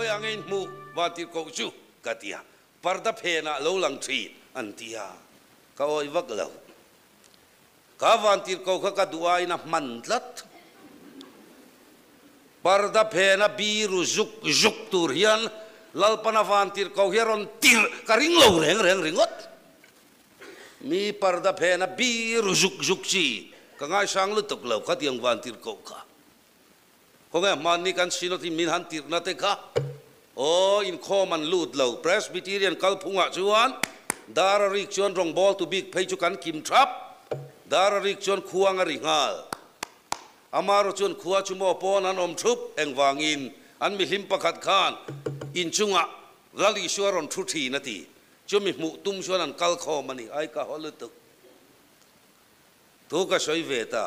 poi angin mu vantir ko chu katia parda phena lo lang thi antia ka oi vak lo ka vantir ko ka duai na mandlat parda phena biru juk tur hian lalpana vantir ko hieron tir karing lo reng ringot mi parda phena biru juk chi ka ngai sang lu tok lo ka tiang vantir ko ka ko nga mani kan sinoti min han tir na te kha o in common lut lo Presbyterian kalphunga chuan dararik chuan rong bol to big phei chu kan kim trap dararik chuan khuang a ringal amaro chuan khuwa chu mo pon an om thup engwangin an mi hlim pakhat khan in chunga lali shuaron thu thi na ti chumi mu tum chuan an kal kho mani ai ka hol tu to ka soi ve ta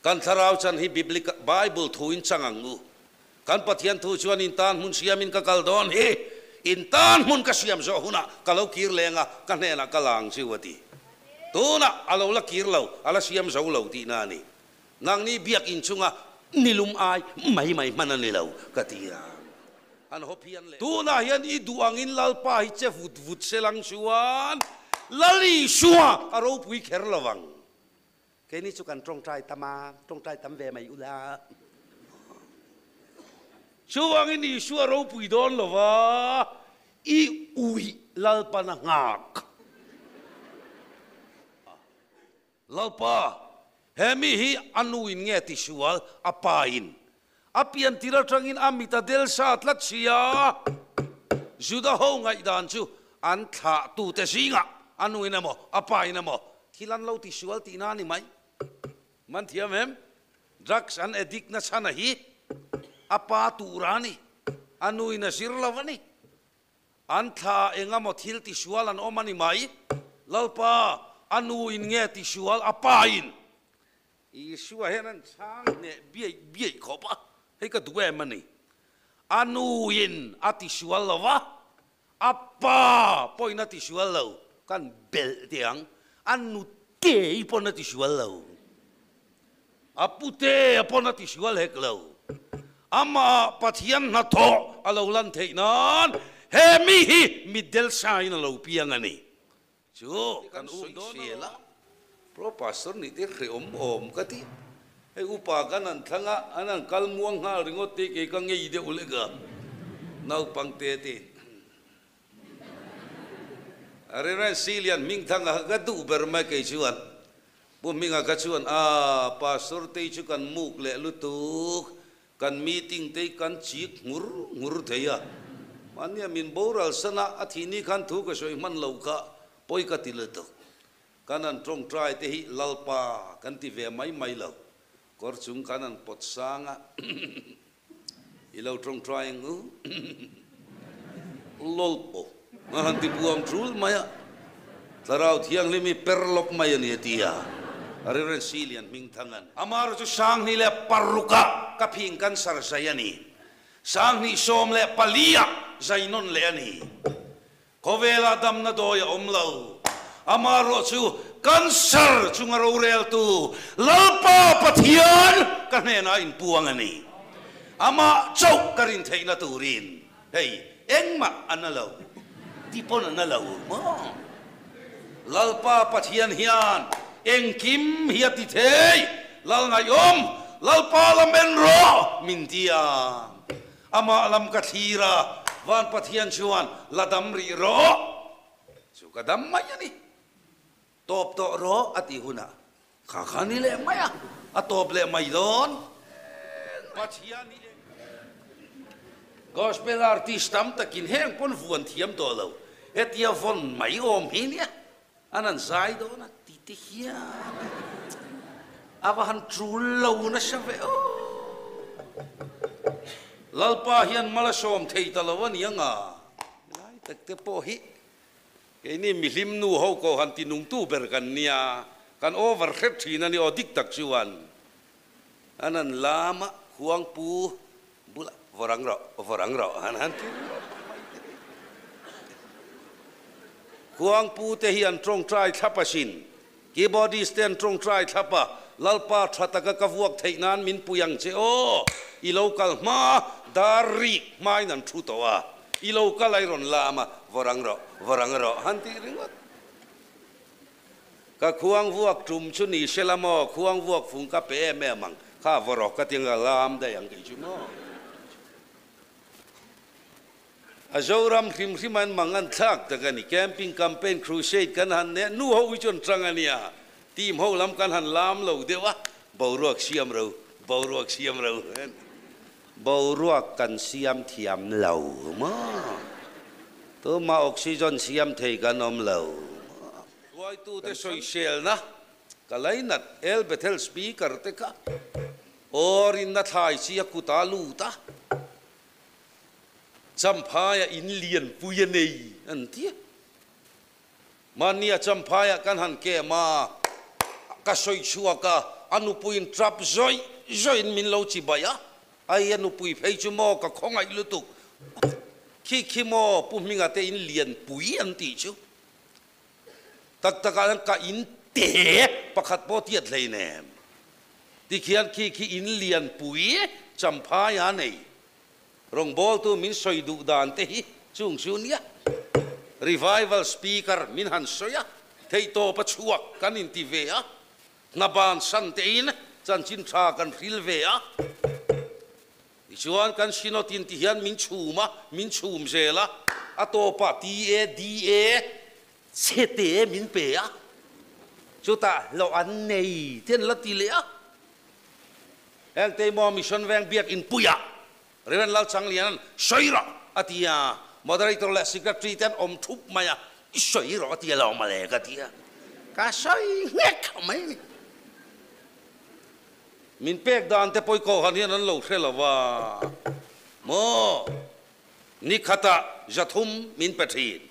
kan tharau chan hi biblical bible thuin changangu kan pathian thu chuan in tan mun siamin ka kaldon hi in tan mun ka siam zo huna kalau kir lenga kan hena kalang siwati tuna alo la kir lo ala siam zo lo ti na ni nang ni biak in chunga nilum ai mai manan ni lo katia an hopian le tuna hian i duangin lalpa hi che vut selang chuan lali shua aro pui kher lawang cái ní chú cần trông trai tắm về mày ula chú anh ấy đi xua râu bùi đón là va i ui lalpa na ngạc lalpa hemi hi anuin nghe ti sual apain apian tira trangin amita del sa tlat sia juda ho ngai dan chu an tha tu te singa anuin amo apain amo khilan lo ti sual ti na ni mai man thiam em drugs an addict na sana hi apa turani anui na sirlavani antha engamo thil ti sual an omani mai lalpa anuin nge ti sual apain i suwa henan sang ne biai khopa hei ka duwe mani anuin ati sual lawa apa poina ti sual lo kan bel tiang anu te ipona ti sual lo apute apona ti sual hek lo ama pathian na tho alolan theinan hemi hi middle sign lo piangani chu kan u sela pro pastor ni te om kati he upa kanan thanga anan kalmuang ha ringote ke ka ngei de ulega nau pangte te are ran silian ming thanga ga du berma ke chuan bu minga ka chuan a pastor te chu kan muk le lutuk kan meeting te kan chik ngur theya mania min boral sana athini khan thu ka soi man lo kha poi ka tileto kanan trong trai te hi lalpa kan ti ve mai lo kor chung kanan pot sanga ilo trong trai ngu lolpo mahan ti buang trul maya tarau thiang limi perlop maya ni tia are ren silian ming thangan amar chu sang ni le paruka ka phing kan sar sayani sang ni som le palia zainon le ani kovela dam na doya omlo amaro chu kansar chungaro rel tu lalpa pathian kanena in puang ani ama chau karin theina turin hei engma analo tipon analo mo lalpa pathian hian engkim hiati thei lal ngai lalpa lamen ro mintia ama alam kathira van pathian chuan ladam ri ro chu kadam mai ani top to ro ati huna khakhani le maya atop le mai don pathian ni gospel artist tam takin heng pon vuan thiam to lo etia von mai om hinia anan sai do na titihia awahan trulo na save lalpa hian malasom thei talawan yanga lai takte po hi ini milim nu ho ko han tinung tu ber kan nia kan over khet thina ni odik tak chuan anan lama huang pu bula vorang ro han huang pu te hian trong trai thapasin keyboardist ten trong trai thapa lalpa thataka kavuak theinan min puyang che o i local ma darik mai nan thu to wa i local ai ron lama vorang ro hanti ringot ka khuang vuak tum chu ni selamo khuang vuak phung ka pe me mang kha vorok ka ting lam da yang ki chu mo a zoram khim khiman mangan thak ta gani camping campaign crusade kan han ne nu ho wi chon trang ania team ho lam kan han lam lo de wa boruak siam ro boruak kan siam thiam lo ma to ma oxygen siam thei kan om lo wai tu te soi sel na kalai nat el betel speaker te ka or in na thai chi akuta lu ta champaya in lian puya nei an tia mania champaya kan han ke ma ka soi chua ka anu puin trap zoi min lo chi baya ai anu pui phei chu mo ka khongai lu tu khi mo pu minga te in lian pui an ti chu tak ka in te pakhat po tiat lei ne ti khian khi in lian pui champaya nei rong bol tu min soi du dan te hi chung nia revival speaker min han soya thei to pa chuak kan in ti ve a na ban san te in chan chin tha kan ril ve a chuan kan sinotin ti hian min chum zela a to pa ti e chete min pe a chuta lo an nei ten la ti le a ang te mo mission veng biak in puya Reverend Lal Chang Lian soira atia moderator la secretary ten om thup maya soira atia lo male ka tia ka soi ngek mai min pek dan te poi ko hanian an lo thelawa mo ni khata jathum min pathin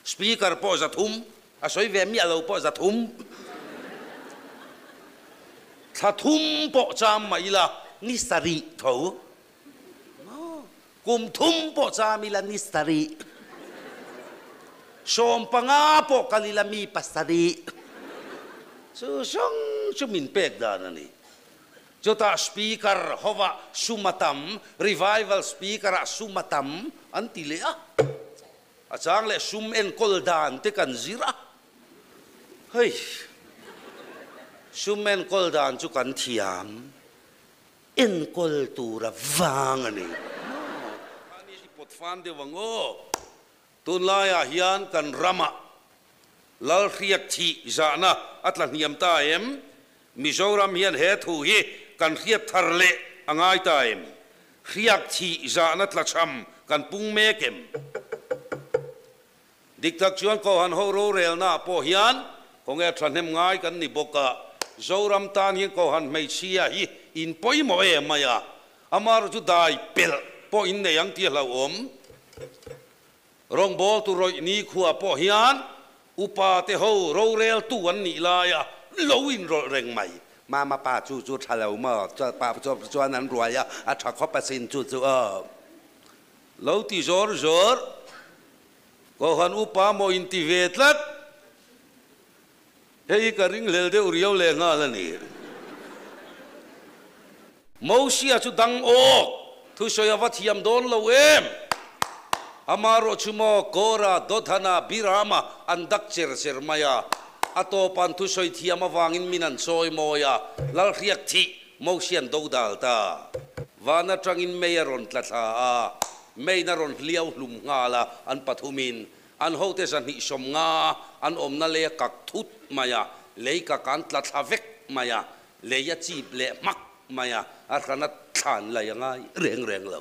speaker po jathum a soi ve mi alo po jathum thathum po cham mai la ni sari tho kum thum po chami la ni sari som panga po kalila mi pasari so song chumin pek dan ani Jota speaker hova sumatam revival speaker sumatam antilea achang le sum en koldan te kan zira hei sum en koldan chu kan thiam en kol tura wang ani ani pot fan de wango tun laya hian kan rama lal riak thi zana atlan hiam ta em Mizoram hian he thu hi kan riat tharle angai taim riak thi zana tlacham kan pung mekem diktak chuan ko han ho ro rel na po hian konge thanem ngai kan ni boka zoram tan hi ko han mei chia hi in poi mo e maya amar chu dai pel po in ne yang ti la om rong bol tu roi ni khua po hian upa te ho ro rel tu an ni la ya lo in ro reng mai ma pa chu thalau ma cha pa chu nan ruaya a tha kho pa sin chu lo ti zor ko han upa mo in ti vetlat hei ka ring lel de uriau le nga la ni mo sia chu dang ok thu soya wa thiam don lo em amaro chumo kora dothana birama andak cher maya ato pan thu soi thiama wangin minan soi moya lal riak thi mo sian do dal ta wana tangin meyaron tlatha a meina ron liau hlum nga la an pathumin an hote san hi som nga an omna le kak thut maya le ka kan tlatha vek maya le ya chi le mak maya ar kana than la yangai reng lo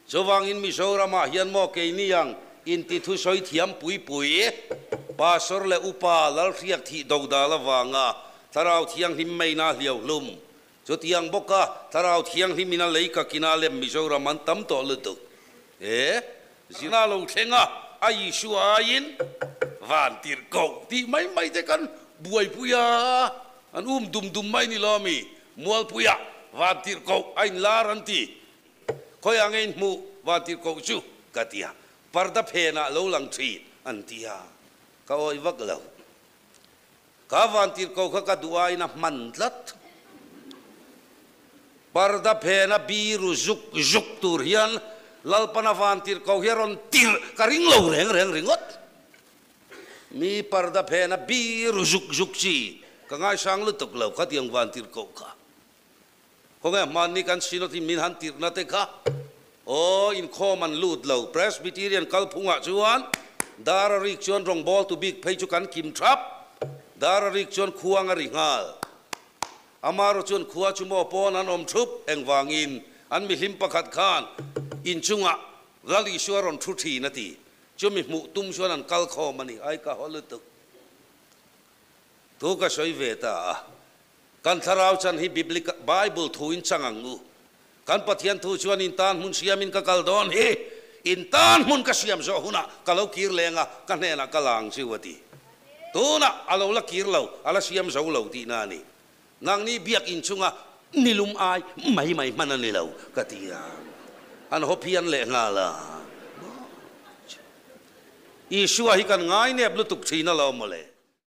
so wangin mi sorama hian mo ke ni yang in ti thu soi thiam pui pasor le upa lal riak thi do da la wanga tharau thiang him mai na liau lum chu tiang boka tharau thiang him ina leika kina le mizoram man tam to lu tu zina lo thenga ai shuain van tir ko ti mai te kan buai puya an dum mai ni lomi mual puya van tir ko ai laran ti khoi angein mu van tir ko chu katia parda phena lo lang thi antia ka oi vak lo ka van tir ko ka duai na man tlat parda phena biru zuk tur hian lalpana van tir kau hiaron tir karing lo reng ringot mi parda phena biru zuk chi ka ngai sang lu tuk lo ka tiang van tir kau ka ko nga man ni kan sinoti min han tir na te kha o in common lut lo Presbyterian kalphunga chuan dararik chuan rong bol to big phei chu kan kim trap dararik chuan khuang ari ngal amaro chuan khuwa chu mo pon an om thup engwangin an mi hlim pakhat khan in chunga gali shuaron thuthi nati chumi mu tum chuan an kal kho mani ai ka holutuk tu ka soi ve ta kan tharau chan hi biblical bible thuin changangu kan pathian thu chuan in tan mun siamin ka kaldon hi in tan mun ka siam zo huna kalau kir lenga kan hena kalang siwati tuna alo la kir lo ala siam zo lo ti na ni nang ni biak in chunga nilum ai mai manan ni lo katia an hopian le ngala Isua hi kan ngai ne blutuk thina lo mole